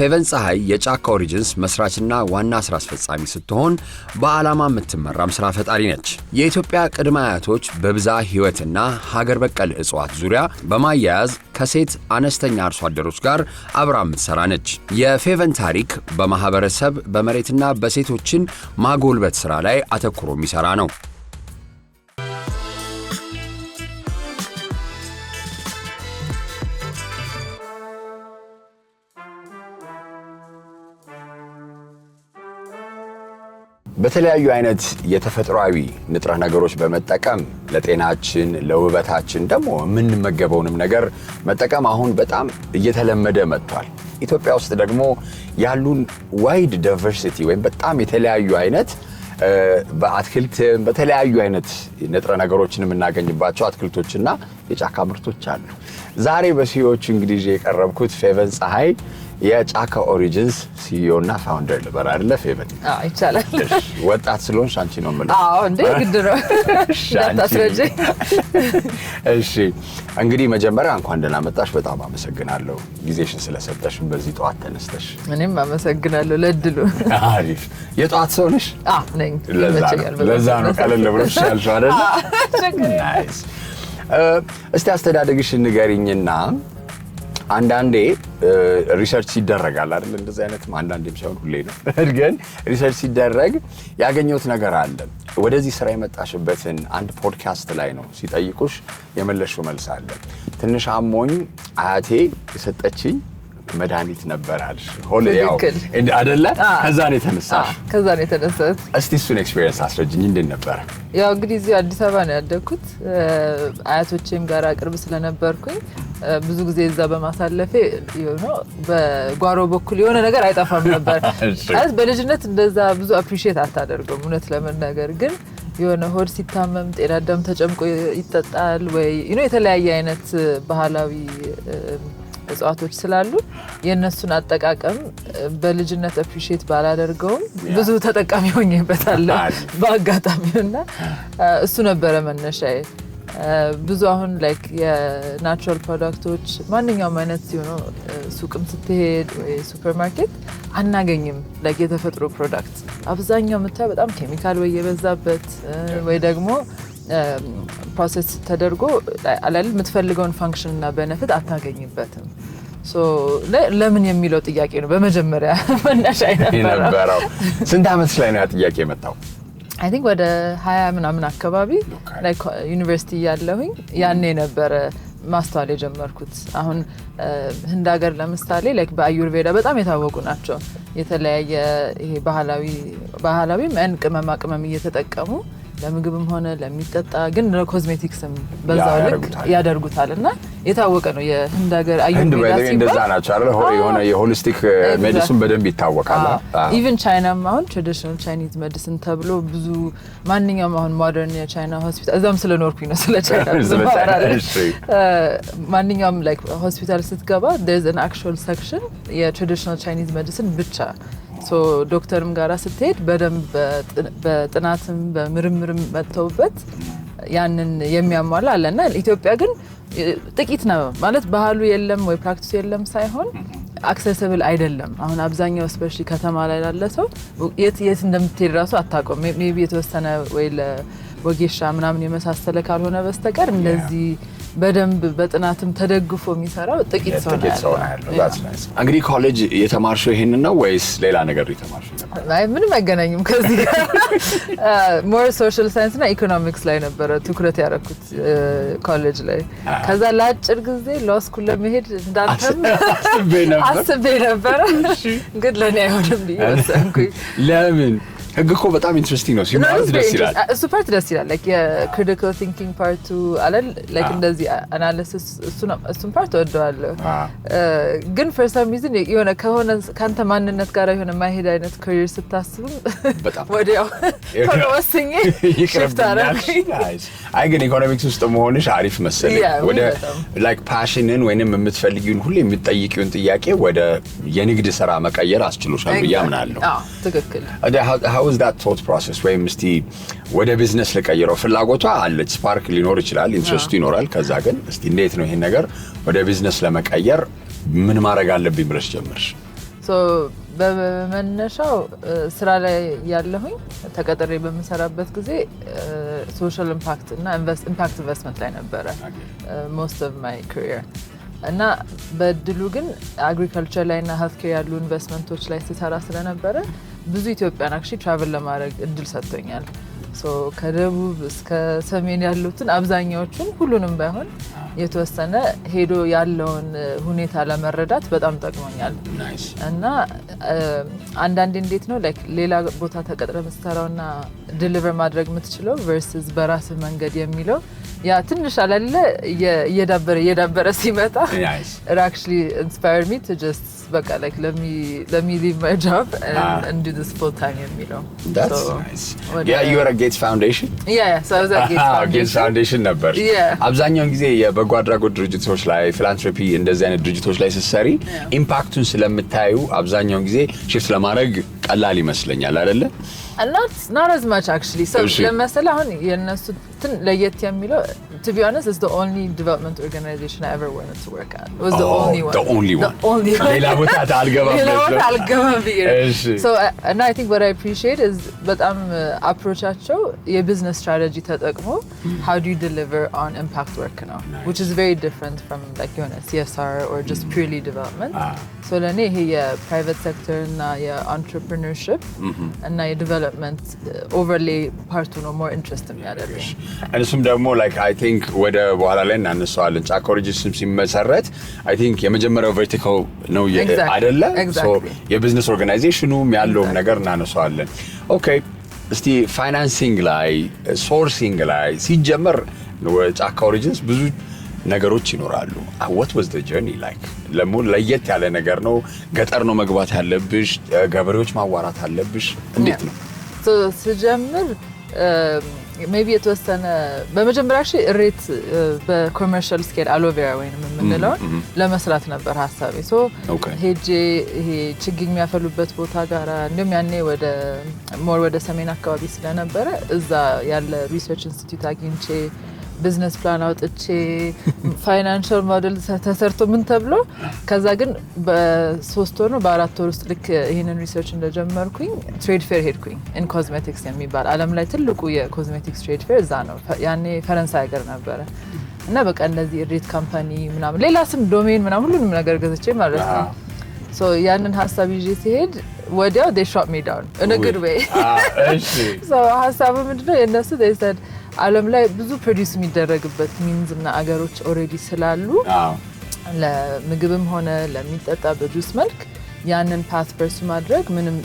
ፌቨን ፀሐይ የጫካ ኦሪጂንስ መስራችና ዋና ስራ አስፈጻሚ ስትሆን በዓላማ የምትመራም ስራ ፈጣሪ ነች። የኢትዮጵያ ቅድመ አያቶች በብዝሃ ሕይወትና ሀገር በቀል እጽዋት ዙሪያ በማያያዝ ከሴት አነስተኛ አርሶ አደሮች ጋር አብራ የምትሰራ ነች። የፌቨን ታሪክ በማህበረሰብ በመሬትና በሴቶችን ማጎልበት ስራ ላይ አተኩሮ የሚሰራ ነው። በተለያዩ አይነት የተፈጥሯዊ ንጥረ ነገሮች በመጠቀም ለጤናችን ለውበታችን ደግሞ የምንመገበውንም ነገር መጠቀም አሁን በጣም እየተለመደ መጥቷል። ኢትዮጵያ ውስጥ ደግሞ ያሉን ዋይድ ዳይቨርሲቲ ወይም በጣም የተለያዩ አይነት በአትክልት በተለያዩ አይነት ንጥረ ነገሮችን የምናገኝባቸው አትክልቶችና የጫካ ምርቶች አሉ። ዛሬ በሲዮቹ እንግዲህ የቀረብኩት ፌቨን ፀሐይ የጫካ ኦሪጂንስ ሲኢኦ እና ፋውንደር ልበል አይደለ ፌቨን? ይቻላል። ወጣት ስለሆንሽ አንቺ ነው ማለት? እንዴ ግድ ነው። እሺ እንግዲህ መጀመሪያ እንኳን ደህና መጣሽ። በጣም አመሰግናለሁ ጊዜሽን ስለሰጠሽን በዚህ ጠዋት ተነስተሽ። እኔም አመሰግናለሁ ለድሉ። አሪፍ የጠዋት ሰው ነሽ? ነኝ። ለዛ ነው ቀለል ብሎሽ ያልሽው አይደለ? ናይስ። እስቲ አስተዳደግሽን ንገሪኝና አንዳንዴ ሪሰርች ይደረጋል አይደል? እንደዚህ አይነት አንዳንዴም ሳይሆን ሁሌ ነው ግን ሪሰርች ሲደረግ ያገኘሁት ነገር አለ። ወደዚህ ስራ የመጣሽበትን አንድ ፖድካስት ላይ ነው ሲጠይቁሽ የመለሽው መልስ አለ። ትንሽ አሞኝ አያቴ የሰጠችኝ መድኃኒት ነበር አልሽ። ሆለ ያው አይደለ? ከዛ ነው የተነሳሽ። እስቲ እሱን ኤክስፒሪየንስ አስረጅኝ። እንዴት ነበር? ያው እንግዲህ እዚህ አዲስ አበባ ነው ያደግኩት። አያቶቼም ጋር ቅርብ ስለነበርኩኝ ብዙ ጊዜ እዛ በማሳለፌ በጓሮ በኩል የሆነ ነገር አይጠፋም ነበር። ማለት በልጅነት እንደዛ ብዙ አፕሪሺየት አታደርገውም እውነት ለመናገር። ግን የሆነ ሆድ ሲታመም ጤና አዳም ተጨምቆ ይጠጣል ወይ የተለያየ አይነት ባህላዊ እጽዋቶች ስላሉ የነሱን አጠቃቀም በልጅነት አፕሪሺየት ባላደርገውም ብዙ ተጠቃሚ ሆኜበታለሁ በአጋጣሚውና እሱ ነበረ መነሻዬ። ብዙ አሁን ላይክ የናቹራል ፕሮዳክቶች ማንኛውም አይነት ሱቅም ስትሄድ ወይ ሱፐርማርኬት አናገኝም። ላይክ የተፈጥሮ ፕሮዳክት አብዛኛው የምታየው በጣም ኬሚካል ወይ የበዛበት ወይ ደግሞ ፕሮሰስ ተደርጎ አላል የምትፈልገውን ፋንክሽን እና ቤኔፊት አታገኝበትም። ለምን የሚለው ጥያቄ ነው በመጀመሪያ መነሻ የነበረው። ስንት ዓመት ላይ ነው ያ ጥያቄ የመጣው? አይ ቲንክ ወደ 20 ምናምን አካባቢ ላይክ ዩኒቨርሲቲ ያለሁኝ ያኔ ነበረ ማስተዋል የጀመርኩት። አሁን ህንድ ሀገር ለምሳሌ ላይክ በአዩርቬዳ በጣም የታወቁ ናቸው። የተለያየ ይሄ ባህላዊ ቅመማ ቅመም እየተጠቀሙ ለምግብም ሆነ ለሚጠጣ ግን ለኮዝሜቲክስም በዛው ልክ ያደርጉታልና የታወቀ ነው። የህንድ ሀገር አዩርቬዳ እንደዛ ናቸው አይደል? የሆነ የሆሊስቲክ ሜዲሲን በደንብ ይታወቃል። ኢቭን ቻይናም አሁን ትራዲሽናል ቻይኒዝ ሜዲሲን ተብሎ ብዙ ማንኛውም አሁን ሞደርን የቻይና ሆስፒታል እዛም ስለኖርኩኝ ነው ስለ ቻይና ብዙ ማራለሽ። ማንኛውም ላይክ ሆስፒታል ስትገባ there's an actual section የትራዲሽናል ቻይኒዝ ሜዲሲን ብቻ። ዶክተርም ጋራ ስትሄድ በደንብ በጥናትም በምርምርም መጥተውበት ያንን የሚያሟላ አለና ኢትዮጵያ ግን ጥቂት ነው ማለት ባህሉ የለም ወይ ፕራክቲስ የለም ሳይሆን አክሰሲብል አይደለም። አሁን አብዛኛው ስፔሻሊ ከተማ ላይ ያለ ሰው የት እንደምትሄድ ራሱ አታውቀውም። ሜቢ የተወሰነ ወይ ለወጌሻ ምናምን የመሳሰለ ካልሆነ በስተቀር እንደዚህ በደንብ በጥናትም ተደግፎ የሚሰራው ጥቂት ሰው ነው ያለው። እንግዲህ ኮሌጅ የተማርሽው ይሄንን ነው ወይስ ሌላ ነገር የተማርሽው? አይ ምንም አይገናኝም ከዚህ ጋር። ሞር ሶሻል ሳይንስ እና ኢኮኖሚክስ ላይ ነበረ ትኩረት ያደረኩት ኮሌጅ ላይ። ከዛ ለአጭር ጊዜ ሎ ስኩል ለመሄድ እንዳልተም አስቤ ነበር ግን ለኔ አይሆንም ብዬ ወሰንኩኝ። ለምን? ህግ እኮ በጣም ኢንትረስቲንግ ነው። ሲማሩት ደስ ይላል። እሱ ፓርት ደስ ይላል። ላይክ የክሪቲካል ቲንኪንግ ፓርቱ አለል ላይክ እንደዚህ አናሊሲስ እሱን ፓርት ወደዋለሁ። ግን for some reason የሆነ ከሆነ ካንተ ማንነት ጋር የሆነ ማይሄድ አይነት ካሪየር ስታስብ ወዲያው ወስኜ ሽፍት አደረኩኝ። አይ ግን ኢኮኖሚክስ ውስጥ መሆንሽ አሪፍ መሰለኝ። ወደ ላይክ ፓሽንን ወይንም የምትፈልጊውን ሁሉ የምትጠይቂውን ጥያቄ ወደ የንግድ ስራ መቀየር አስችሎሻል ብዬ አምናለሁ። ትክክል። how is that thought process? ወይም እስቲ ወደ ቢዝነስ ለቀይረው ፍላጎቷ አለች፣ ስፓርክ ሊኖር ይችላል፣ ኢንትረስቱ ይኖራል። ከዛ ግን እስቲ እንዴት ነው ይሄን ነገር ወደ ቢዝነስ ለመቀየር ምን ማድረግ አለብኝ ብለሽ ጀመርሽ? ሶ በመነሻው ስራ ላይ ያለሁኝ ተቀጥሬ በምሰራበት ጊዜ ሶሻል ኢምፓክት እና ኢምፓክት ኢንቨስትመንት ላይ ነበረ most of my career እና በድሉ ግን አግሪካልቸር ላይ እና ሄልዝ ኬር ያሉ ኢንቨስትመንቶች ላይ ስሰራ ስለነበረ ብዙ ኢትዮጵያን አክቹሊ ትራቨል ለማድረግ እድል ሰጥቶኛል። ሶ ከደቡብ እስከ ሰሜን ያሉትን አብዛኛዎቹን ሁሉንም ባይሆን የተወሰነ ሄዶ ያለውን ሁኔታ ለመረዳት በጣም ጠቅሞኛል። እና አንዳንዴ እንዴት ነው ላይክ ሌላ ቦታ ተቀጥረ መስራውና ዲሊቨር ማድረግ የምትችለው versus በራስ መንገድ የሚለው ያ ትንሽ አላለ እየዳበረ ሲመጣ it actually inspired me to just በቃ like let me leave my job and do this full time የሚለው. That's nice. Yeah, you are at Gates Foundation? Yeah, so I was at Gates Foundation. Gates Foundation ነበር. አብዛኛውን ጊዜ የበጎ አድራጎት ድርጅቶች ላይ ፊላንትሮፒ እንደዚህ አይነት ድርጅቶች ላይ ስትሰሪ ኢምፓክቱን ስለምታዩ አብዛኛውን ጊዜ shift ለማድረግ ቀላል ይመስለኛል አይደለ? And not as much actually. So ለምሳሌ አሁን የነሱ ለየት የሚለው to be honest, it's the only development organization I ever wanted to work at. It was the only one. The only one. The only one. ሌላ ቦታ አልገባም ብዬ። So and I think what I appreciate is በጣም አፕሮቻቸው የቢዝነስ ስትራቴጂ ተጠቅሞ how do you deliver on impact work ነው, which is very different from like የሆነ CSR or just purely development. So ለኔ ይሄ የፕራይቬት ሴክተር እና የኢንተርፕረነርሺፕ እና የዲቨሎፕመንት ኦቨርሌይ ፓርቱ ነው more interest የሚያደርገኝ። እሱም ደግሞ like I think ወደ በኋላ ላይ እናነሳዋለን። ጫካ ኦሪጂንስ ሲመሰረት I think የመጀመሪያው ቨርቲካል ነው አይደለ? So የቢዝነስ ኦርጋናይዜሽኑም ያለውም ነገር እናነሳዋለን። ኦኬ እስቲ ፋይናንሲንግ ላይ ሶርሲንግ ላይ ሲጀመር ጫካ ኦሪጂንስ ብዙ ነገሮች ይኖራሉ። what was the journey like? ለየት ያለ ነገር ነው። ገጠር ነው መግባት ያለብሽ፣ ገበሬዎች ማዋራት አለብሽ። እንዴት ነው? So ስጀምር maybe የተወሰነ በመጀመሪያ ሬት በኮመርሻል ስኬል አሎቬራ ወይንም የምንለው ለመስራት ነበር ሐሳቤ። ሶ ሄጄ ይሄ ችግኝ የሚያፈሉበት ቦታ ጋራ እንደም ያኔ ወደ ሰሜን አካባቢ ስለነበረ እዛ ያለ ሪሰርች ኢንስቲትዩት አግኝቼ ቢዝነስ ፕላን አውጥቼ ፋይናንሻል ሞዴል ተሰርቶ ምን ተብሎ ከዛ ግን በ3 ወር ነው በ4 ወር ውስጥ ልክ ይሄንን ሪሰርች እንደጀመርኩኝ ትሬድ ፌር ሄድኩኝ ኢን ኮስሜቲክስ የሚባል ዓለም ላይ ትልቁ የኮስሜቲክስ ትሬድ ፌር እዛ ነው። ያኔ ፈረንሳይ ሀገር ነበረ እና በቃ እንደዚህ ሬት ካምፓኒ ምናምን ሌላ ስም ዶሜን ምናምን ሁሉንም ነገር ገዝቼ ማለት ነው። ሶ ያንን ሐሳብ ይዤ ሲሄድ ወዲያው they shot me down in a good way. እሺ so ሐሳቡ ምንድነው የነሱ they said ዓለም ላይ ብዙ ፕሮዲዩስ የሚደረግበት ሚንዝ እና አገሮች ኦሬዲ ስላሉ ለምግብም ሆነ ለሚጠጣ በጁስ መልክ ያንን ፓት ፐርሱ ማድረግ ምንም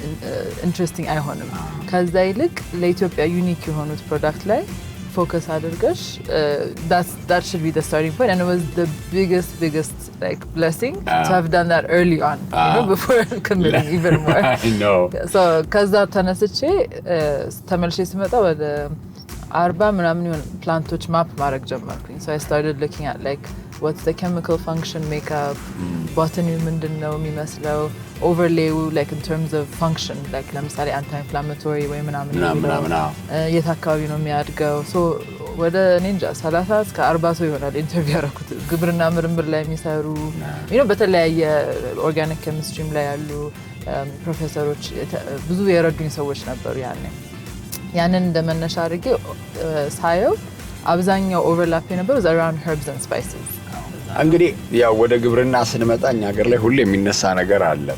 ኢንትረስቲንግ አይሆንም። ከዛ ይልቅ ለኢትዮጵያ ዩኒክ የሆኑት ፕሮዳክት ላይ focus አድርገሽ that should be the starting point, and it was the biggest like blessing to have done that early on, you know, before committing even more. I know. So ከዛ ተነስቼ ተመልሼ ስመጣ ወደ 40 ምናምን ፕላንቶች ማፕ ማድረግ ጀመርኩኝ። So I started looking at like what's the chemical function makeup, botany ምንድነው የሚመስለው, overlay like in terms of function, like ለምሳሌ anti-inflammatory ወይ ምናምን የት አካባቢ ነው የሚያድገው። So ወደ ኔንጃ 30 እስከ 40 ሰው ይሆናል ኢንተርቪው ያደረኩት ግብርና ምርምር ላይ የሚሰሩ you know በተለያየ ኦርጋኒክ ኬሚስትሪም ላይ ያሉ ፕሮፌሰሮች ብዙ የረዱኝ ሰዎች ነበሩ ያኔ። ያንን እንደመነሻ አድርጌ ሳየው አብዛኛው ኦቨርላፕ የነበረው around herbs and spices። እንግዲህ ያው ወደ ግብርና ስንመጣ እኛ ሀገር ላይ ሁሉ የሚነሳ ነገር አለ።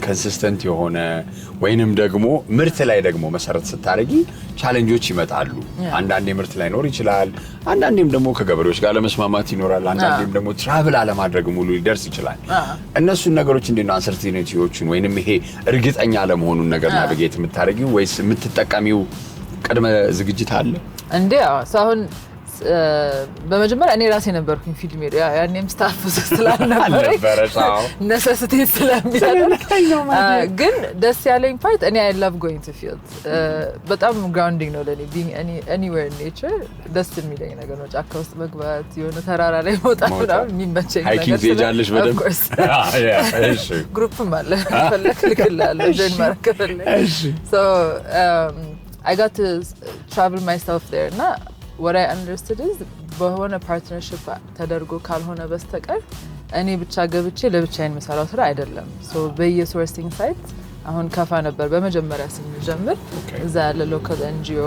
ኮንሲስተንት የሆነ ወይንም ደግሞ ምርት ላይ ደግሞ መሰረት ስታደርጊ ቻሌንጆች ይመጣሉ። አንዳንዴ ምርት ላይ ኖር ይችላል፣ አንዳንዴም ደግሞ ከገበሬዎች ጋር ለመስማማት ይኖራል፣ አንዳንዴም ደግሞ ትራቭል አለማድረግ ሙሉ ሊደርስ ይችላል። እነሱን ነገሮች እንዴት ነው አንሰርቲኒቲዎቹን ወይንም ይሄ እርግጠኛ ለመሆኑን ነገር ናቪጌት የምታደርጊው ወይስ የምትጠቀሚው ቅድመ ዝግጅት አለ? እንዴ አሁን በመጀመሪያ እኔ ራሴ ነበርኩኝ ፊልድ ሜድ ያኔም ስታፍ ስላልነበረ ነሰሲቲ ስለሚያደርግ ግን ደስ ያለኝ ፓርት እኔ I love going to field በጣም ግራውንዲንግ ነው ለኔ being anywhere in nature ደስ የሚለኝ ነገር ነው። ጫካ ውስጥ መግባት የሆነ ተራራ ላይ መውጣት ምናምን የሚመቸኝ ነገር ሃይኪንግ ትሄጃለሽ በደንብ? እሺ ግሩፕም አለ ፈለክ ልክላለሁ ጆይን ማድረግ ከፈለክ። So I got to travel myself there እና what I understood is በሆነ ፓርትነርሺፕ ተደርጎ ካልሆነ በስተቀር እኔ ብቻ ገብቼ ለብቻዬን መሰራው ስራ አይደለም ሶ በየሶርሲንግ ሳይት አሁን ከፋ ነበር በመጀመሪያ ስንጀምር እዛ ያለ ሎካል ኤንጂኦ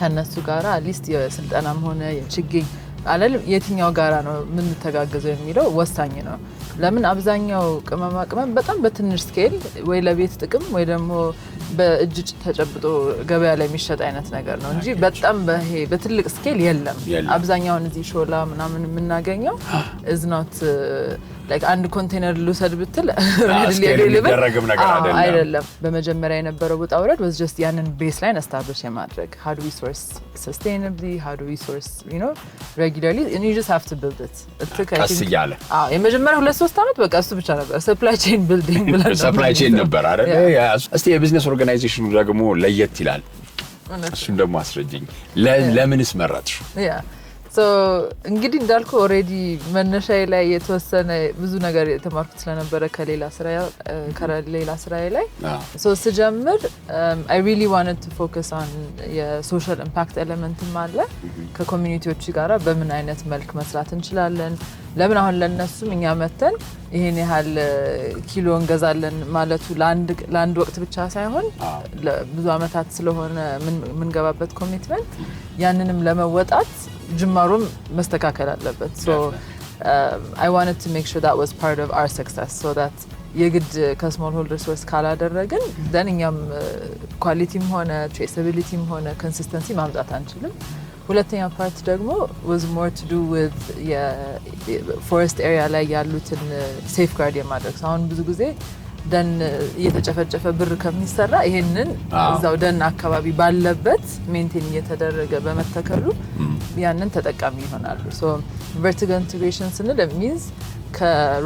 ከነሱ ጋራ አትሊስት የስልጠናም ሆነ የችግኝ አለል የትኛው ጋራ ነው ምን ተጋገዘው የሚለው ወሳኝ ነው ለምን አብዛኛው ቅመም በጣም በትንሽ ስኬል ወይ ለቤት ጥቅም ወይ ደግሞ በእጅ ተጨብጦ ገበያ ላይ የሚሸጥ አይነት ነገር ነው እንጂ በጣም በትልቅ ስኬል የለም አብዛኛው እዚህ ሾላ ምናምን የምናገኘው is not like አንድ ኮንቴነር ልውሰድ ብትል ደረግም ነገር አይደለም በመጀመሪያ የነበረው ቦታ ወረድ was just ያንን ቤስላይን establish የማድረግ how do we source sustainably how do we source you know regularly and you just have to build it ቀስያለ የመጀመሪያ 2-3 አመት በቃ እሱ ብቻ ነበር supply chain building ብለን supply chain ነበር አይደል እስቲ የቢዝነስ ኦርጋናይዜሽኑ ደግሞ ለየት ይላል እሱን ደግሞ አስረጅኝ ለምንስ መረጥሽ so እንግዲህ እንዳልኩ ኦሬዲ መነሻዬ ላይ የተወሰነ ብዙ ነገር የተማርኩት ስለነበረ ከሌላ ስራዬ ላይ so ስጀምር I really wanted to focus on የሶሻል ኢምፓክት ኤሌመንትም አለ ከኮሚኒቲዎች ጋራ በምን አይነት መልክ መስራት እንችላለን ለምን አሁን ለነሱም እኛ መተን ይሄን ያህል ኪሎ እንገዛለን ማለቱ ለአንድ ወቅት ብቻ ሳይሆን ብዙ አመታት ስለሆነ ምን ገባበት ኮሚትመንት ያንንም ለመወጣት ጅማሮም መስተካከል አለበት so I wanted to make sure that was part of our success so that የግድ ከስሞል ሆልደር ሶርስ ካላደረግን then እኛም ኳሊቲም ሆነ ትሬሰቢሊቲም ሆነ ኮንሲስተንሲ ማምጣት አንችልም ሁለተኛ ፓርት ደግሞ was more to do with forest area ላይ ያሉትን safeguard የማድረግ አሁን ብዙ ጊዜ ደን እየተጨፈጨፈ ብር ከሚሰራ ይሄንን እዛው ደን አካባቢ ባለበት ሜንቴን እየተደረገ በመተከሉ ያንን ተጠቃሚ ይሆናሉ so vertical integration ስንል means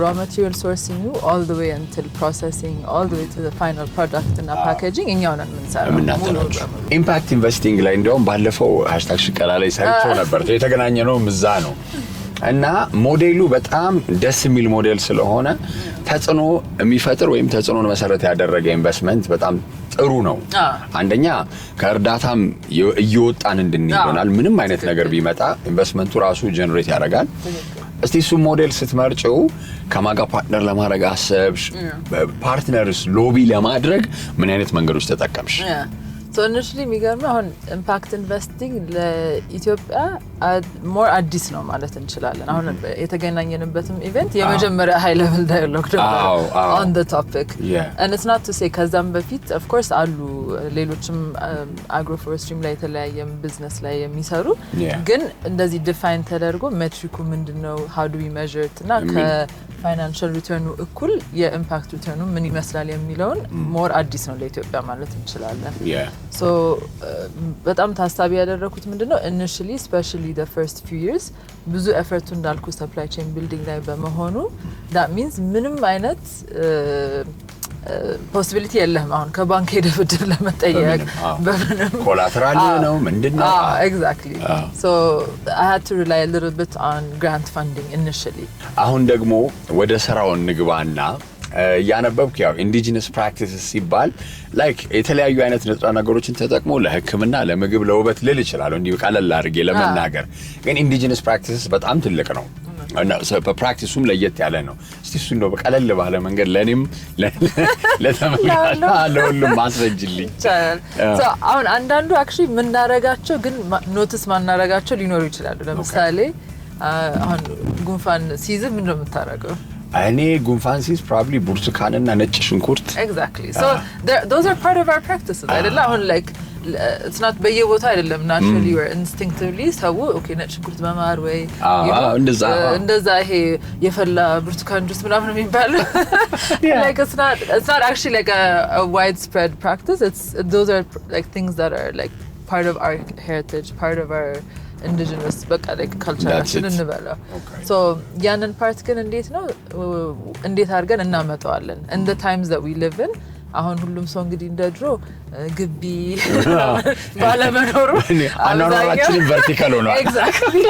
raw material sourcing all the way until processing all the way to the final product and packaging እኛው ነን የምንሰራው ኢምፓክት ኢንቨስቲንግ ላይ እንደውም ባለፈው #ሽቀላ ላይ ሰርቼው ነበር የተገናኘነው ምዛ ነው እና ሞዴሉ በጣም ደስ የሚል ሞዴል ስለሆነ ተጽኖ የሚፈጥር ወይም ተጽኖን መሰረት ያደረገ ኢንቨስትመንት በጣም ጥሩ ነው አንደኛ ከእርዳታም እየወጣን እንድንይሆናል ምንም አይነት ነገር ቢመጣ ኢንቨስትመንቱ ራሱ ጀነሬት ያደርጋል እስቲ እሱ ሞዴል ስትመርጪው ከማጋ ፓርትነር ለማድረግ አሰብሽ ፓርትነርስ ሎቢ ለማድረግ ምን አይነት መንገዶች ተጠቀምሽ so initially የሚገርመው አሁን ኢምፓክት ኢንቨስቲንግ ለኢትዮጵያ ሞር አዲስ ነው ማለት እንችላለን አሁን የተገናኘንበትም ኢቨንት የመጀመሪያ ሃይ ሌቨል ዳያሎግ on the topic and it's not to say ከዛም በፊት of course አሉ ሌሎችም አግሮፎረስትሪ ላይ የተለያየ ቢዝነስ ላይ የሚሰሩ ግን እንደዚህ ዲፋይን ተደርጎ ሜትሪኩ ምንድነው how do we measure it እና ከፋይናንሻል ሪተርኑ እኩል የኢምፓክት ሪተርኑ ምን ይመስላል የሚለውን ሞር አዲስ ነው ለኢትዮጵያ ማለት እንችላለን so በጣም ታሳቢ ያደረኩት ምንድነው initially especially the first few years ብዙ ኤፈርቱ እንዳልኩ supply chain building ላይ በመሆኑ that means ምንም አይነት possibility የለም አሁን ከባንክ ሄደህ ብድር ለመጠየቅ በምንም ኮላተራል ነው ምንድነው exactly so I had to rely a little bit on grant funding initially አሁን ደግሞ ወደ ስራው እንግባና ያነበብክ ያው ኢንዲጂነስ ፕራክቲስስ ሲባል ላይክ የተለያዩ አይነት ንጥረ ነገሮችን ተጠቅሞ ለህክምና ለምግብ ለውበት ልል ይችላል እንዲሁ ቀለል አድርጌ ለመናገር ግን ኢንዲጂነስ ፕራክቲስስ በጣም ትልቅ ነው እና በፕራክቲሱም ለየት ያለ ነው እስቲ እሱ ነው በቀለል ባለ መንገድ ለኔም ለሁሉም ማስረጅልኝ so አሁን አንዳንዱ actually ምን እናረጋቸው ግን ኖቲስ ማናረጋቸው ሊኖሩ ይችላሉ ለምሳሌ አሁን ጉንፋን ሲይዝ ምን ነው የምታረገው እኔ ጉንፋን ሲይዝ probably ብርቱካንና ነጭ ሽንኩርት exactly so those are part of our practices አይደለ አሁን like it's not በየቦታ አይደለም naturally or instinctively ሰው okay ነጭ ሽንኩርት በማር ወይ እንደዛ ይሄ የፈላ ብርቱካን ጁስ ምናምን የሚባለው like it's not actually like a widespread practice those are like things that are like part of our heritage part of our indigenous በቃ like culture እንበለው so ያንን part ግን እንዴት ነው እንዴት አድርገን እናመጣዋለን in the times that we live in አሁን ሁሉም ሰው እንግዲህ እንደድሮ ግቢ ባለመኖሩ አናኖራችን ቨርቲካል ሆኗል exactly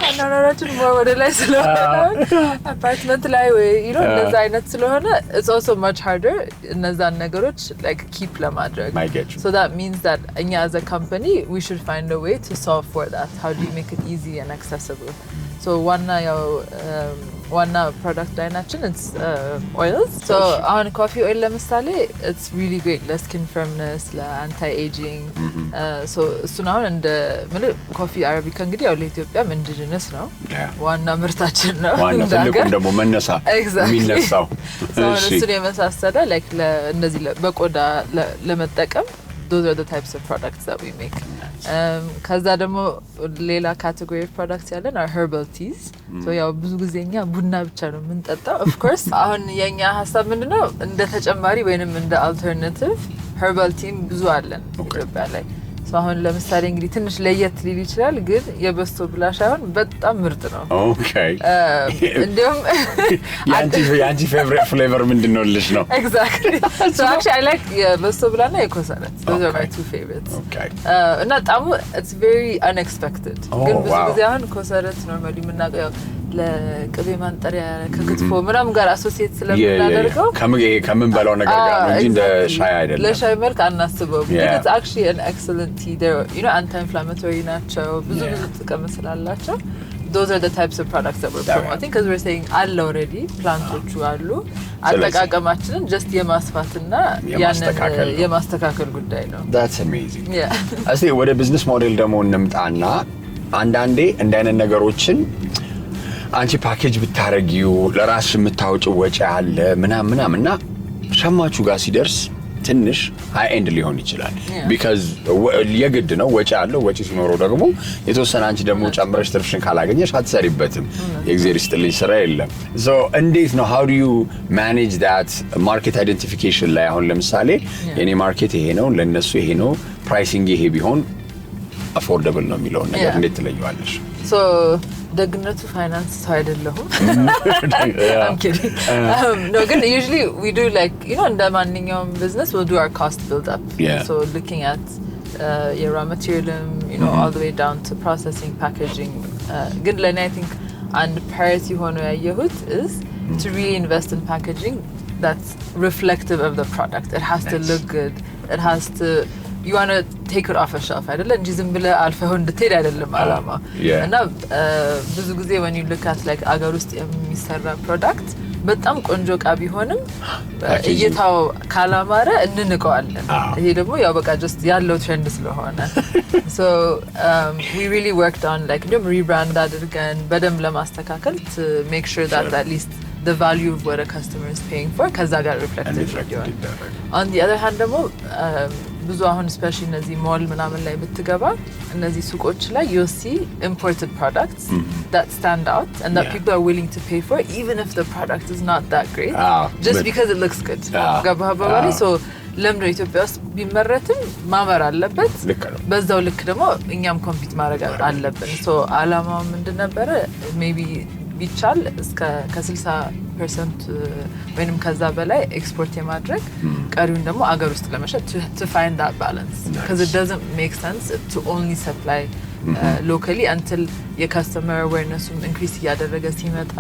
አናኖራችን ወደ ላይ ስለሆነ አፓርትመንት ላይ ወይ you know እንደዛ አይነት ስለሆነ it's also much harder እነዛን ነገሮች like keep ለማድረግ so that means that እኛ as a company we should find a way to solve for that how do you make it easy and accessible so one ያው ዋና ፕሮዳክት ላይናችን it's oils. So on coffee oil ለምሳሌ it's really great ለስኪን firmness ለanti aging. So እሱን አሁን እንደ ኮፊ አረቢካ እንግዲህ ያው ለኢትዮጵያም ኢንዲጂነስ ነው ዋና ምርታችን ነው ዋና ትልቁም ደግሞ መነሳ የሚነሳው እሱን የመሳሰለ like እንደዚህ በቆዳ ለመጠቀም those are the types of products that we make. ከዛ ደግሞ ሌላ ካቴጎሪ ኦፍ ፕሮዳክትስ ያለን are herbal teas. so ያው ብዙ ጊዜኛ ቡና ብቻ ነው የምንጠጣው of course አሁን የኛ ሐሳብ ምንድነው እንደ ተጨማሪ ወይንም እንደ አልተርናቲቭ herbal tea ብዙ አለን ኢትዮጵያ ላይ. so አሁን ለምሳሌ እንግዲህ ትንሽ ለየት ሊል ይችላል ግን የበስቶ ብላሽ አሁን በጣም ምርጥ ነው. ኦኬ እንደውም ያንቺ ፌቨሪት ፍሌቨር ምንድነው ልሽ ነው? exactly. so actually I like የበስቶ ብላና የኮሰረት those are my two favorites. እና ጣሙ it's very unexpected. ግን ብዙ ጊዜ አሁን ኮሰረት ኖርማሊ የምናውቀው ለቅቤ ማንጠሪያ ከክትፎ ምናምን ጋር አሶሲየት ስለምናደርገው ከምን በላው ነገር ጋር ነው እንጂ እንደ ሻይ አይደለም ለሻይ መልክ አናስበው ግን it's actually an excellent tea. They're anti-inflammatory ናቸው ብዙ ጥቅም ስላላቸው those are the types of products that we're promoting because we're saying all already ፕላንቶቹ አሉ አጠቃቀማችንን just የማስፋትና ያንን የማስተካከል ጉዳይ ነው. That's amazing. እስቲ ወደ ቢዝነስ ሞዴል ደግሞ እንምጣና አንዳንዴ እንደ አይነት ነገሮችን አንቺ ፓኬጅ ብታረጊው ለራስሽ የምታወጪው ወጪ አለ ምናምንና ሸማቹ ጋር ሲደርስ ትንሽ ሃይ ኤንድ ሊሆን ይችላል because የግድ ነው ወጪ አለው ወጪ ሲኖረው ደግሞ የተወሰነ አንቺ ደግሞ ጨምረሽ ትርፍሽን ካላገኘሽ አትሰሪበትም የእግዚአብሔር ይስጥልኝ ስራ የለም. so እንዴት ነው how do you manage that market identification ላይ አሁን ለምሳሌ የኔ ማርኬት ይሄ ነው ለነሱ ይሄ ነው ፕራይሲንግ ይሄ ቢሆን affordable ነው የሚለው ነገር እንዴት ትለዩዋለሽ? so ደግነቱ ፋይናንስ ሰው አይደለሁም I'm kidding. No ግን usually we do like እንደ ማንኛውም business we'll do our cost build up. so looking at your raw material all the way down to processing packaging. ግን ለኔ I think and priority ሆኖ ያየሁት is to really invest in packaging that's reflective of the product. It has to look good. It has to you want to take it off a shelf አይደለ እንጂ ዝም ብለ አልፈው እንድትሄድ አይደለም አላማ. እና ብዙ ጊዜ when you look at like አገር ውስጥ የሚሰራ ፕሮዳክት በጣም ቆንጆ ዕቃ ቢሆንም እይታው ካላማረ እንንቀዋለን. ይሄ ደግሞ ያው በቃ just ያለው ትሬንድ ስለሆነ so we really worked on like rebrand አድርገን በደንብ ለማስተካከል to make sure that at least the value of what a customer is paying for ከዛ ጋር reflected ይሆናል. on the other hand ደግሞ ብዙ አሁን especially እነዚህ ሞል ምናምን ላይ ብትገባ እነዚህ ሱቆች ላይ you see imported products that stand out and that people are willing to pay for even if the product is not that great just because it looks good. ገባባባሊ so ለምዶ ኢትዮጵያ ውስጥ ቢመረትም ማመር አለበት በዛው ልክ ደግሞ እኛም ኮምፒት ማድረግ አለብን. so አላማው ምንድነበር maybe ቢቻል እስከ ከ60% ወይንም ከዛ በላይ ኤክስፖርት የማድረግ ቀሪውን ደግሞ አገር ውስጥ ለመሸጥ to find that balance because it doesn't make sense to only supply locally until your customer awareness increase እያደረገ ሲመጣ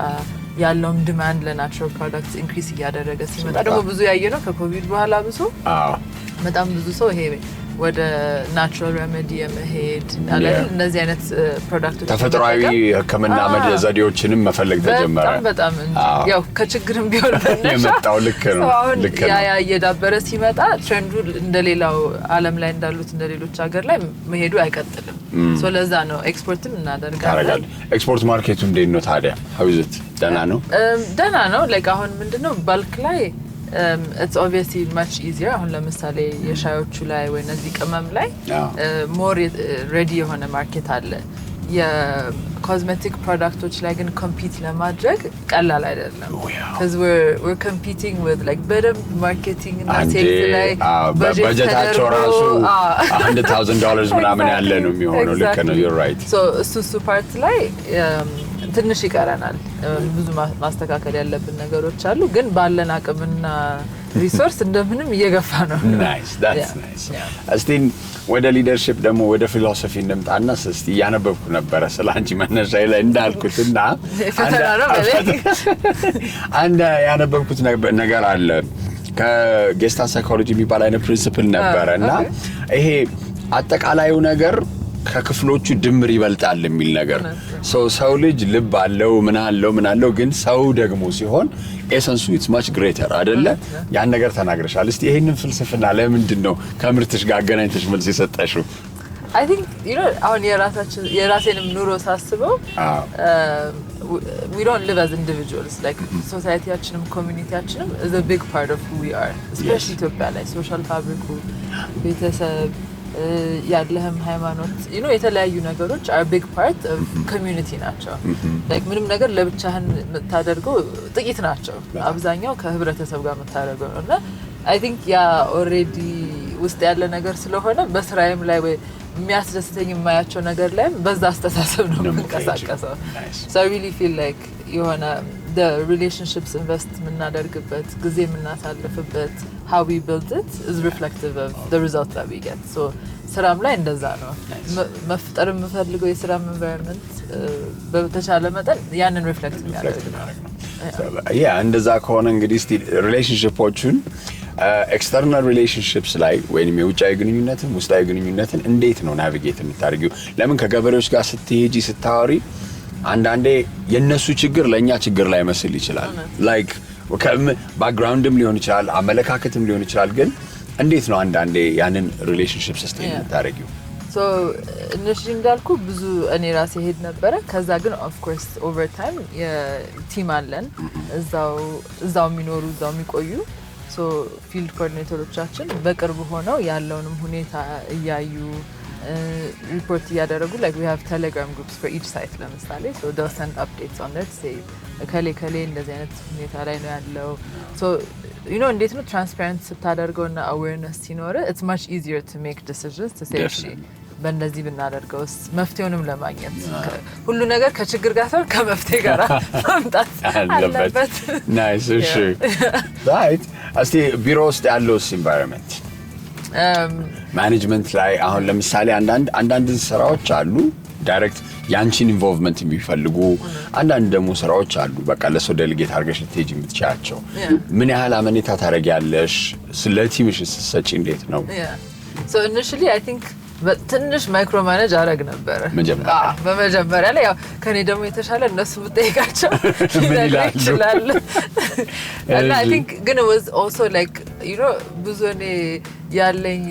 ያለውም ዲማንድ ለናቹራል ፕሮዳክትስ ኢንክሪስ እያደረገ ሲመጣ ደግሞ ብዙ ያየነው ከኮቪድ በኋላ ብዙ በጣም ብዙ ሰው ይሄ ወደ ናቹራል ሬሜዲ የመሄድ አይደል እነዚህ አይነት ፕሮዳክቶች ተፈጥሯዊ ህክምና ዘዴዎችንም መፈለግ ተጀመረ በጣም ያው ከችግርም ቢሆን የመጣው ልክ ነው ያ እየዳበረ ሲመጣ ትሬንዱ እንደሌላው ዓለም ላይ እንዳሉት እንደሌሎች ሀገር ላይ መሄዱ አይቀጥልም. so ለዛ ነው ኤክስፖርትም እናደርጋለን. ኤክስፖርት ማርኬቱ እንዴት ነው ታዲያ? how is it? ደህና ነው like አሁን ምንድነው ባልክ ላይ it's obviously much easier አሁን ለምሳሌ የሻዮቹ ላይ ወይ እነዚህ ቅመም ላይ more ready የሆነ ማርኬት አለ. የኮስሜቲክ ፕሮዳክቶች ላይ ግን ኮምፒት ለማድረግ ቀላል አይደለም because we're competing with like better marketing እና ሴልስ ላይ በጀታቸው ራሱ $100,000 ምናምን ያለ ነው የሚሆነው. ልክ ነው you're right. so እሱ ፓርት ላይ ትንሽ ይቀረናል ብዙ ማስተካከል ያለብን ነገሮች አሉ ግን ባለን አቅምና ሪሶርስ እንደምንም እየገፋ ነው. nice that's nice. እስቲ ወደ ሊደርሺፕ ደግሞ ወደ ፊሎሶፊ እንምጣና እስቲ ያነበብኩ ነበር ስላንቺ መነሻዬ ላይ እንዳልኩትና አንድ ያነበብኩት ነገር አለ ከጌስታ ሳይኮሎጂ የሚባል አይነት ፕሪንሲፕል ነበርና ይሄ አጠቃላዩ ነገር ከክፍሎቹ ድምር ይበልጣል የሚል ነገር ሰው ልጅ ልብ አለው ምን አለው ግን ሰው ደግሞ ሲሆን ኤሰንሱ ኢትስ ማች ግሬተር አይደለ ያን ነገር ተናግረሻል እስቲ ይሄንን ፍልስፍና ለምንድን ነው ከምርትሽ ጋር አገናኝተሽ መልስ የሰጠሽው I think አሁን የራሴንም ኑሮ ሳስበው we don't live as individuals like society-ያችንም community-ያችንም is a big part of who we are especially ኢትዮጵያ ላይ social fabric ቤተሰብ ያለህም ሃይማኖት የተለያዩ ነገሮች are big part of community ናቸው like ምንም ነገር ለብቻህን የምታደርገው ጥቂት ናቸው አብዛኛው ከህብረተሰብ ጋር የምታደርገው ነውና I think ያ already ውስጥ ያለ ነገር ስለሆነ በስራዬም ላይ ወይ የሚያስደስተኝ የማያቸው ነገር ላይ በዛ አስተሳሰብ ነው የምንቀሳቀሰው so I really feel like the relationships invest የምናደርግበት ጊዜ የምናሳልፍበት how we build it is reflective of the result that we get so ስራም ላይ እንደዛ ነው መፍጠር የምፈልገው የስራም environment በተቻለ መጠን ያንን ሪፍሌክት የሚያደርግ ነው ያ እንደዛ ከሆነ እንግዲህ እስቲ ሪሌሽንሺፖቹን ኤክስተርናል ሪሌሽንሺፕስ ላይ ወይንም የውጫዊ ግንኙነትን ውስጣዊ ግንኙነትን እንዴት ነው ናቪጌት የምታደርጊው ለምን ከገበሬዎች ጋር ስትሄጂ ስታወሪ አንዳንዴ የነሱ ችግር ለኛ ችግር ላይ መስል ይችላል ላይክ ባክግራውንድም ሊሆን ይችላል አመለካከትም ሊሆን ይችላል ግን እንዴት ነው አንዳንዴ ያንን ሪሌሽንሺፕ ሰስቴን የምታደርጊው so initially እንዳልኩ ብዙ እኔ ራሴ ሄድ ነበር ከዛ ግን of course over time የቲም አለን እዛው የሚኖሩ እዛው የሚቆዩ so field coordinatorዎቻችን በቅርብ ሆነው ያለውንም ሁኔታ እያዩ report እያደረጉ like we have telegram groups for each site ለምሳሌ so they'll send updates on that say ከሌ እንደዚህ አይነት ሁኔታ ላይ ነው ያለው so እንዴት ነው transparent ስታደርገውና awareness ሲኖር it's much easier to make decisions to say በእንደዚህ ብናደርገውስ መፍትሄውንም ለማግኘት ሁሉ ነገር ከችግር ጋር ሳይሆን ከመፍትሄ ጋር ማምጣት አለበት nice sure right እስቲ ቢሮ ውስጥ ያለው environment ማኔጅመንት ላይ አሁን ለምሳሌ አንዳንድ ስራዎች አሉ ዳይሬክት ያንቺን ኢንቮልቭመንት የሚፈልጉ አንዳንድ ደግሞ ስራዎች አሉ በቃ ለሰው ዴሊጌት አድርገሽ ልትሄጂ የምትችያቸው ምን ያህል አመኔታ ታደርጊያለሽ ስለ ቲምሽ ስትሰጪ እንዴት ነው so initially I think በትንሽ ማይክሮ ማኔጅ አረግ ነበር በመጀመሪያ ላይ ያው ከኔ ደግሞ የተሻለ እነሱ ምትጠይቃቸው ይችላል and I think ግን it was also like ብዙ እኔ ያለኝ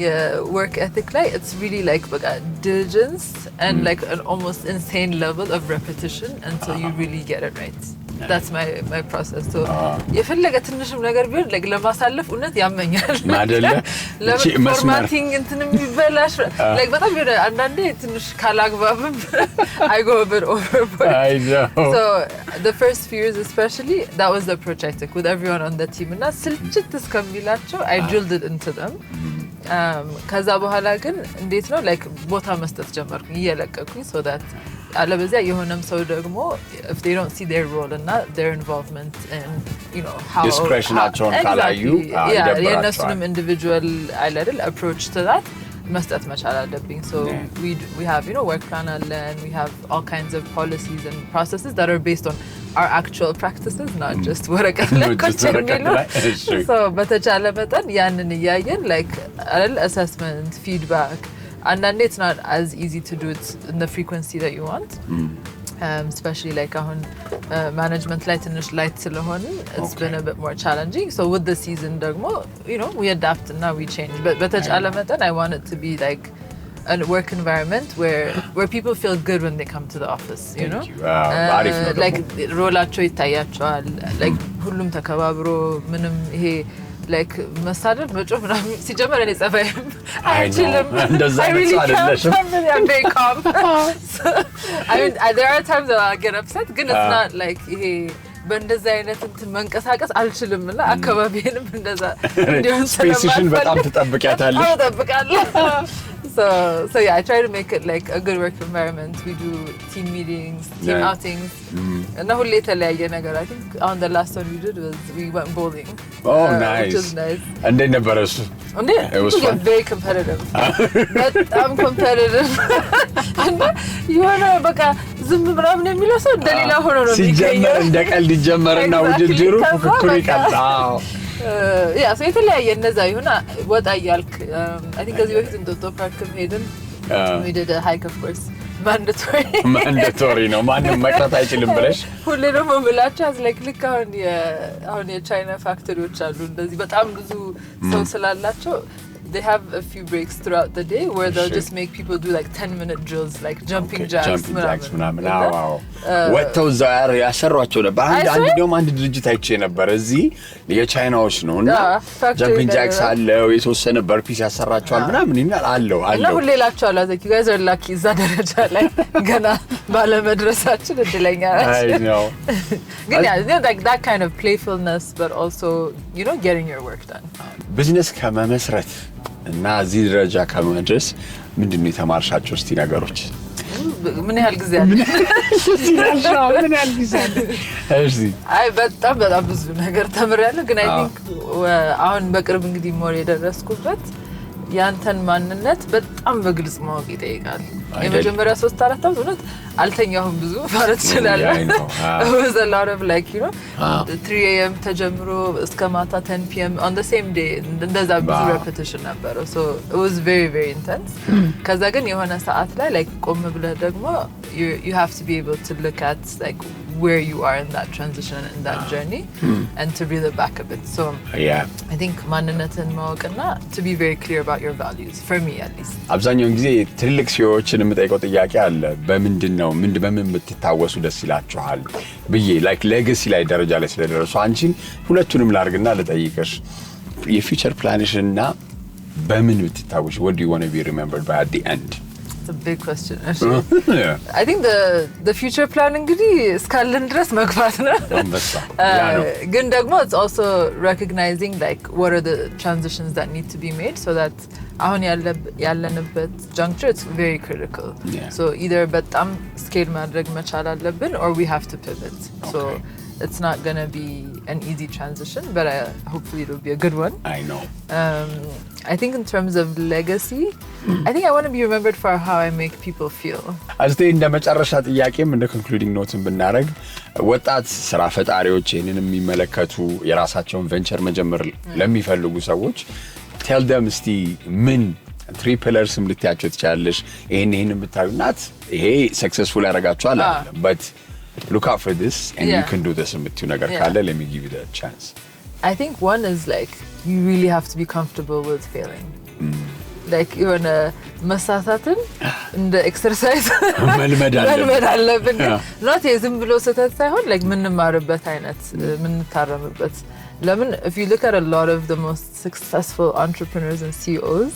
work ethic ላይ it's really like በቃ diligence and like an almost insane level of repetition until you really get it right that's my process so የፈለገ ትንሽም ነገር ቢሆን like ለማሳለፍ እውነት ያመኛል ማደለ ፎርማቲንግ እንትንም ይበላሽ like በጣም አንዳንዴ ትንሽ ካላግባብም I go a bit overboard I know so the first few years especially that was the approach I took with everyone on the team እና ስልችት እስከሚላቸው I drilled it into them ከዛ በኋላ ግን እንዴት ነው like ቦታ መስጠት ጀመርኩኝ እየለቀኩኝ so that አለበዚያ የሆነም ሰው ደግሞ if they don't see their role and not their involvement in how discretionaቸውን ካላዩ የነሱንም individual አይደል approach to that መስጠት መቻል አለብኝ so we have work plan and we have all kinds of policies and processes that are based on our actual practices not just ወረቀት ላይ ቁጭ የሚሉ so በተቻለ መጠን ያንን እያየን like assessment feedback and then it's not as easy to do it in the frequency that you want especially like on management light and light ስለሆነ it's been a bit more challenging so with the season ደግሞ we adapt and now we change but በተቻለ መጠን I want it to be like a work environment where people feel good when they come to the office like ሮላቸው ይታያቸዋል like ሁሉም ተከባብሮ ምንም ይሄ like መሳደብ መጮህ ምናምን ሲጀመር እኔ ጸባይም አይችልም እንደዛ አይደለሽም I'm very calm I mean there are times that I get upset ግን it's not like ይሄ በእንደዛ አይነት እንትን መንቀሳቀስ አልችልምና አካባቢንም እንደዛ እንዲሆን ስፔሲሽን በጣም ትጠብቂያታለሽ So yeah, I try to make it like a good work environment. We do team meetings, team outings. And ሁሌ የተለያየ ነገር I think on the last one we did was we went bowling. Oh nice. Which is nice. እንዴት ነበር እሱ? It was fun. Very competitive. በጣም competitive. እና የሆነ በቃ ዝም ብራም ነው የሚለው ሰው እንደሌላ ሆኖ ነው ሲጀመር እንደ ቀልድ ይጀመርና ውድድሩ ፉክክሩ ይቀጥላል ያ so የተለያየ እንደዛ ይሁን ወጣ ያልክ I think ከዚህ በፊት እንጦጦ ፓርክ ሄድን we did a hike of course mandatory ነው ማንም መቅረት አይችልም ብለሽ ሁሌ ደግሞ ብላቻዝ ልክ አሁን የቻይና ፋክተሪዎች አሉ እንደዚህ በጣም ብዙ ሰው ስላላቸው they have a few breaks throughout the day where they'll just make people do like 10-minute drills like jumping jacks ምናምን አዎ ወጥተው ዛር ያሰሯቸው ነበር አንድ ድርጅት አይቼ ነበር እዚህ የቻይናዎች ነውና jumping jacks አለው የተወሰነ በርፒስ ያሰራቸዋል ምናምን ይላል አለው እና ሁሌ ላቻላ like you guys are lucky እዛ ደረጃ ላይ ገና ባለመድረሳችን እድለኛ ናችሁ ግን like that kind of playfulness but also you know getting your work done ቢዝነስ ከመመስረት እና እዚህ ደረጃ ከመድረስ ምንድነው የተማርሻቸው እስቲ ነገሮች ምን ያህል ጊዜ አለ ምን ያህል ጊዜ አለ እሺ አይ በጣም ብዙ ነገር ተምሬያለሁ ግን I think አሁን በቅርብ እንግዲህ ሞር የደረስኩበት ያንተን ማንነት በጣም በግልጽ ማወቅ ይጠይቃል የመጀመሪያ 3-4 አመት እውነት አልተኛሁም ብዙ ማለት ይችላል it was a lot of like you know 3 am ተጀምሮ እስከ ማታ 10 pm on the same day እንደዛ ብዙ repetition ነበረው so it was very very intense ከዛ ግን የሆነ ሰዓት ላይ like ቆም ብለህ ደግሞ you have to be able to look at like where you are in that transition in that journey and to reel it back a bit so I think ማንነትን ማወቅና to be very clear about your values for me at least አብዛኛውን ጊዜ ትልቅ ሲዎችን የምጠይቀው ጥያቄ አለ በምንድነው በምን ብትታወሱ ደስ ይላችኋል ብዬ like legacy ላይ ደረጃ ላይ ስለደረሱ አንቺን ሁለቱንም ላርግና ልጠይቅሽ የፊውቸር ፕላንሽና በምን ብትታወሽ what do you want to be remembered by at the end It's a big question actually. I think the future plan እንግዲህ እስካለን ድረስ መግፋት ነው ግን ደግሞ it's also recognizing like what are the transitions that need to be made so that አሁን ያለንበት juncture it's very critical so either በጣም scale ማድረግ መቻል አለብን or we have to pivot so it's not going to be an easy transition but hopefully it will be a good one I know I think in terms of legacy I think I want to be remembered for how I make people feel አስቴ እንደመጨረሻ ጥያቄም እንደ concluding note ብናረግ ወጣት ስራ ፈጣሪዎች ይሄንን የሚመለከቱ የራሳቸውን ቬንቸር መጀመር ለሚፈልጉ ሰዎች tell them እስቲ ምን 3 pillars ልትያቸው ትችላለሽ ይሄን ብታዩናት ይሄ successful ያረጋችኋል but look out for this and you can do this with you ነገር ካለ let me give you the chance I think one is like you really have to be comfortable with failing like የሆነ መሳሳትን እንደ ኤክሰርሳይዝ መልመድ አለብን not ዝም ብሎ ስህተት ሳይሆን like ምንማርበት አይነት ምንታረምበት ለምን if you look at a lot of the most successful entrepreneurs and CEOs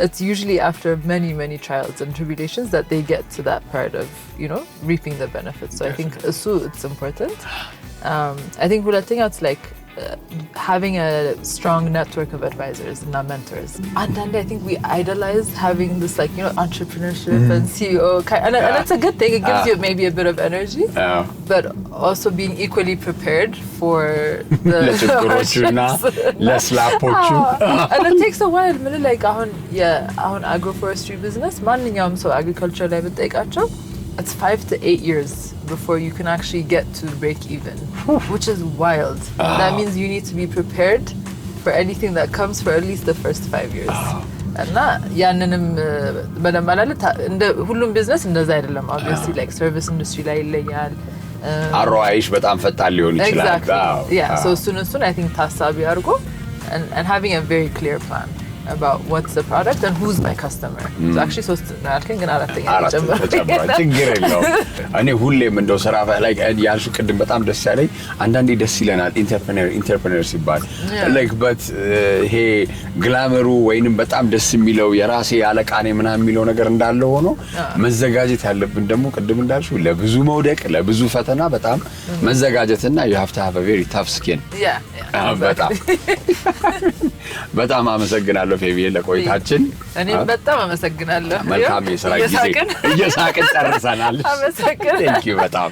it's usually after many trials and tribulations that they get to that part of you know reaping the benefits so I think it's important I think ሁለተኛ it's like having a strong network of advisors and mentors and then I think we idolize having this like you know entrepreneurship and CEO and that's a good thing it gives you maybe a bit of energy but also being equally prepared for the and it takes a while like on agroforestry business ማንኛውም ሰው agriculture ላይ ብትጠይቃቸው it's 5 to 8 years before you can actually get to break even which is wild that means you need to be prepared for anything that comes for at least the first 5 years እና ያንንም በደንባላለ እንደ ሁሉም ቢዝነስ እንደዛ አይደለም obviously like service industry ላይ ይለያል ROIሽ በጣም ፈጣን ሊሆን ይችላል so soon I think ታሳቢ አድርጎ and having a very clear plan about what's the product and who's my customer so actually so I can አራተኛ ችግር የለውም እኔ ሁሌም እንደው ስራ ላይ ያልሽ ቅድም በጣም ደስ ያለኝ አንዳንዴ ደስ ይለናል ኢንተርፕረነር ሲባል like but ይሄ ግላመሩ ወይንም በጣም ደስ የሚለው የራሴ አለቃኔ ምናምን የሚለው ነገር እንዳለ ሆኖ መዘጋጀት ያለብን ደግሞ ቅድም እንዳልሽው ለብዙ መውደቅ ለብዙ ፈተና በጣም መዘጋጀትና you have to have a very tough skin በጣም አመሰግናለሁ ፌቪዬ ለቆይታችን እኔም በጣም አመሰግናለሁ መልካም የሥራ ጊዜ እየሳቅን ጨርሰናል አመሰግናለሁ thank you በጣም